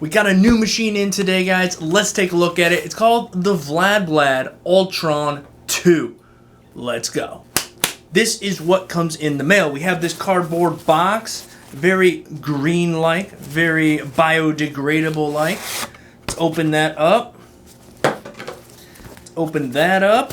We got a new machine in today, guys. Let's take a look at it. It's called the Vlad Blad ULTRON 2. Let's go. This is what comes in the mail. We have this cardboard box, very green-like, very biodegradable-like. Let's open that up. Let's open that up.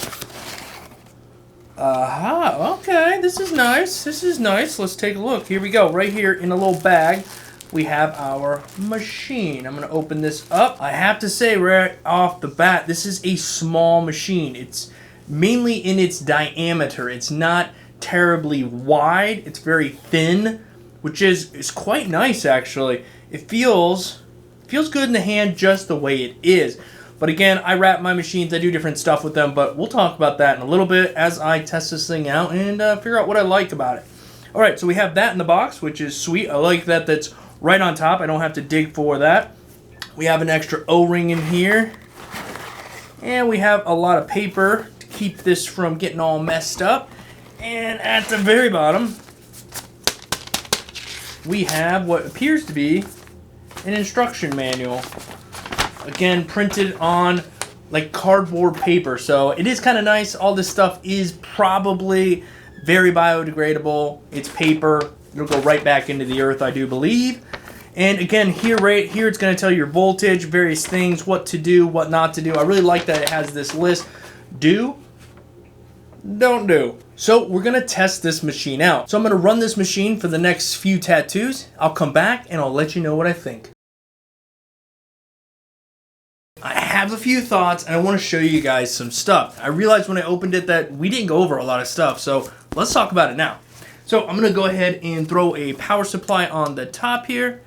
Aha, okay, this is nice. This is nice. Let's take a look. Here we go. Right here in a little bag, we have our machine. I'm going to open this up. I have to say right off the bat, this is a small machine. It's mainly in its diameter. It's not terribly wide. It's very thin, which is quite nice, actually. It feels good in the hand just the way it is. But again, I wrap my machines. I do different stuff with them, but we'll talk about that in a little bit as I test this thing out and figure out what I like about it. All right, so we have that in the box, which is sweet. I like that that's right on top. I don't have to dig for that. We have an extra O-ring in here. And we have a lot of paper to keep this from getting all messed up. And at the very bottom, we have what appears to be an instruction manual. Again, printed on like cardboard paper. So it is kind of nice. All this stuff is probably very biodegradable. It's paper. It'll go right back into the earth, I do believe. And again, right here, it's going to tell you your voltage, various things, what to do, what not to do. I really like that it has this list. Do, don't do. So we're going to test this machine out. So I'm going to run this machine for the next few tattoos. I'll come back and I'll let you know what I think. I have a few thoughts and I want to show you guys some stuff. I realized when I opened it that we didn't go over a lot of stuff, so let's talk about it now. So I'm going to go ahead and throw a power supply on the top here,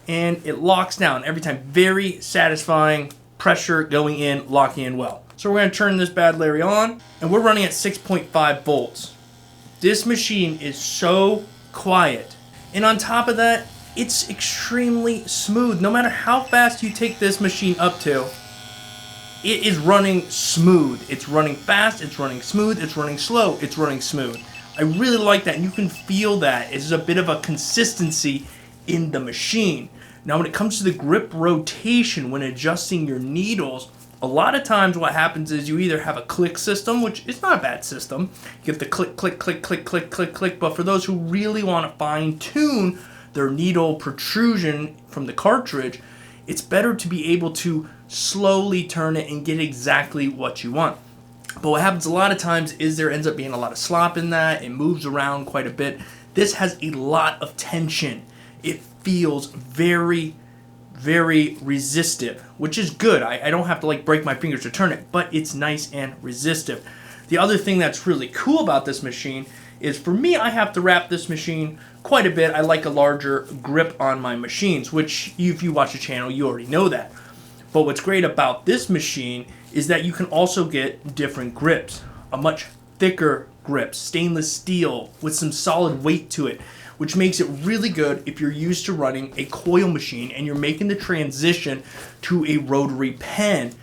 and it locks down every time. Very satisfying pressure going in, locking in well. So we're going to turn this bad Larry on, and we're running at 6.5 volts. This machine is so quiet. And on top of that, it's extremely smooth. No matter how fast you take this machine up to, it is running smooth. It's running fast, it's running smooth, it's running slow, it's running smooth. I really like that, and you can feel that. It's a bit of a consistency in the machine. Now when it comes to the grip rotation, when adjusting your needles, a lot of times what happens is you either have a click system, which is not a bad system. You get the click, click, click, click, click, click, click, but for those who really want to fine tune their needle protrusion from the cartridge, it's better to be able to slowly turn it and get exactly what you want. But what happens a lot of times is there ends up being a lot of slop in that. It moves around quite a bit. This has a lot of tension. It feels very, very resistive, which is good. I don't have to like break my fingers to turn it, but it's nice and resistive. The other thing that's really cool about this machine is, for me, I have to wrap this machine quite a bit. I like a larger grip on my machines, which if you watch the channel, you already know that. But what's great about this machine is that you can also get different grips. A much thicker grip, stainless steel with some solid weight to it, which makes it really good if you're used to running a coil machine and you're making the transition to a rotary pen.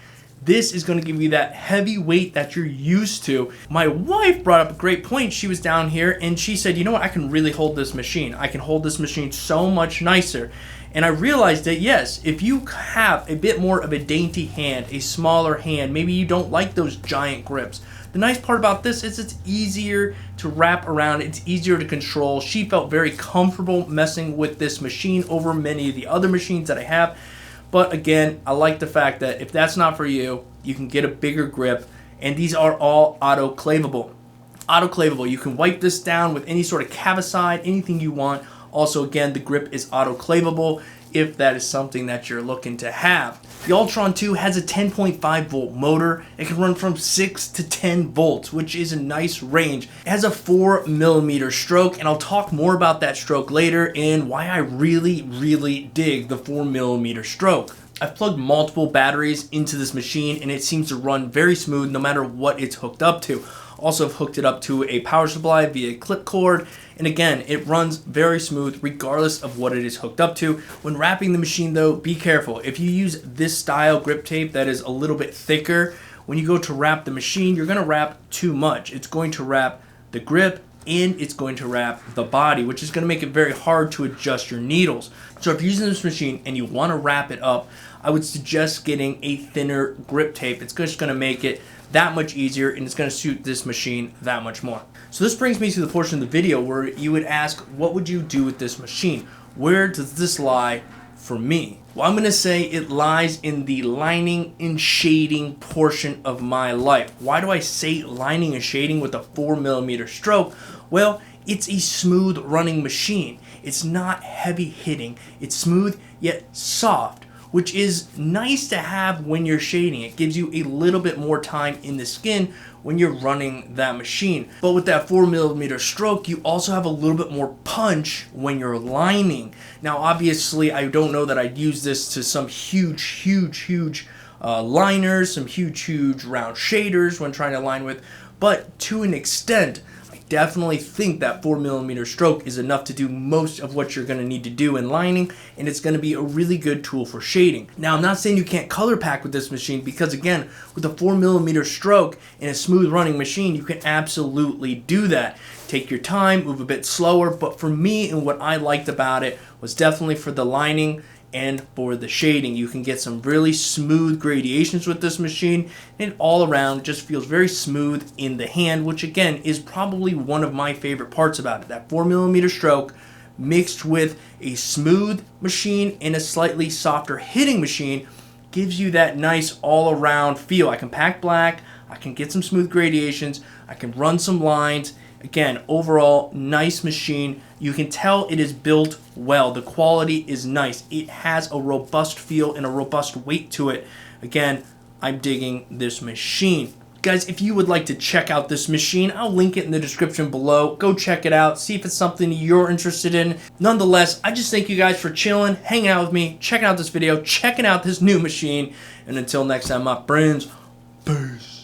This is going to give you that heavy weight that you're used to. My wife brought up a great point. She was down here and she said, you know what, I can really hold this machine. I can hold this machine so much nicer. And I realized that yes, if you have a bit more of a dainty hand, a smaller hand, maybe you don't like those giant grips, the nice part about this is it's easier to wrap around, it's easier to control. She felt very comfortable messing with this machine over many of the other machines that I have. But again, I like the fact that if that's not for you, you can get a bigger grip, and these are all autoclavable. Autoclavable, you can wipe this down with any sort of cavicide, anything you want. Also, again, the grip is autoclavable if that is something that you're looking to have. The ULTRON 2 has a 10.5 volt motor. It can run from 6 to 10 volts, which is a nice range. It has a 4mm stroke, and I'll talk more about that stroke later and why I really, really dig the 4mm stroke. I've plugged multiple batteries into this machine, and it seems to run very smooth no matter what it's hooked up to. Also, I've hooked it up to a power supply via clip cord, and again, it runs very smooth regardless of what it is hooked up to. When wrapping the machine though, be careful. If you use this style grip tape that is a little bit thicker, when you go to wrap the machine, you're going to wrap too much. It's going to wrap the grip and it's going to wrap the body, which is going to make it very hard to adjust your needles. So if you're using this machine and you want to wrap it up, I would suggest getting a thinner grip tape. It's just going to make it that much easier, and it's going to suit this machine that much more. So this brings me to the portion of the video where you would ask, what would you do with this machine? Where does this lie for me? Well, I'm going to say it lies in the lining and shading portion of my life. Why do I say lining and shading with a 4mm stroke? Well, it's a smooth running machine. It's not heavy hitting. It's smooth yet soft, which is nice to have when you're shading. It gives you a little bit more time in the skin when you're running that machine. But with that 4mm stroke, you also have a little bit more punch when you're lining. Now, obviously, I don't know that I'd use this to some huge liners, some huge round shaders when trying to line with, but to an extent, definitely think that 4mm stroke is enough to do most of what you're going to need to do in lining, and it's going to be a really good tool for shading. Now, I'm not saying you can't color pack with this machine, because again, with a 4mm stroke in a smooth running machine, you can absolutely do that. Take your time, move a bit slower, but for me, and what I liked about it was definitely for the lining and for the shading. You can get some really smooth gradations with this machine, and all around just feels very smooth in the hand, which again is probably one of my favorite parts about it. That 4mm stroke mixed with a smooth machine and a slightly softer hitting machine gives you that nice all around feel. I can pack black, I can get some smooth gradations, I can run some lines. Again, overall, nice machine. You can tell it is built well. The quality is nice. It has a robust feel and a robust weight to it. Again, I'm digging this machine. Guys, if you would like to check out this machine, I'll link it in the description below. Go check it out. See if it's something you're interested in. Nonetheless, I just thank you guys for chilling, hanging out with me, checking out this video, checking out this new machine. And until next time, my friends, peace.